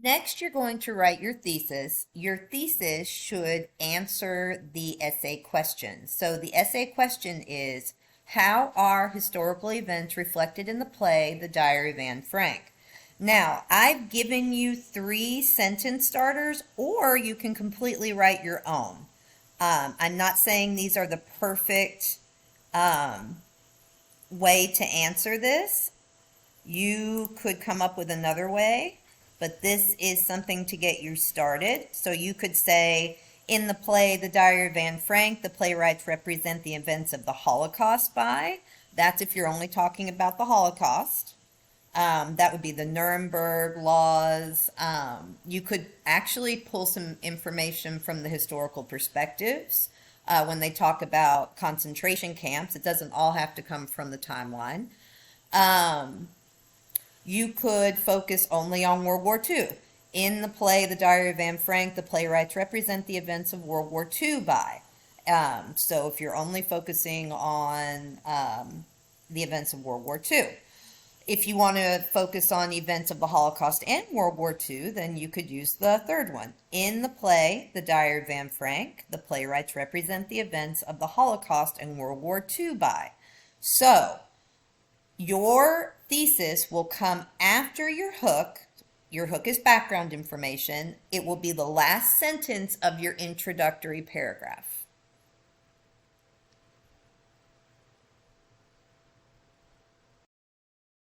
Next, you're going to write your thesis. Your thesis should answer the essay question. So the essay question is, how are historical events reflected in the play, The Diary of Anne Frank? Now, I've given you three sentence starters, or you can completely write your own. I'm not saying these are the perfect way to answer this. You could come up with another way, but this is something to get you started. So you could say, in the play The Diary of Anne Frank, the playwrights represent the events of the Holocaust by. That's if you're only talking about the Holocaust. That would be the Nuremberg laws. You could actually pull some information from the historical perspectives when they talk about concentration camps. It doesn't all have to come from the timeline. Um, you could focus only on World War II. In the play The Diary of Anne Frank, the playwrights represent the events of World War II by. So if you're only focusing on the events of World War II. If you want to focus on events of the Holocaust and World War II, then you could use the third one. In the play, The Diary of Anne Frank, the playwrights represent the events of the Holocaust and World War II by. So, your thesis will come after your hook. Your hook is background information. It will be the last sentence of your introductory paragraph.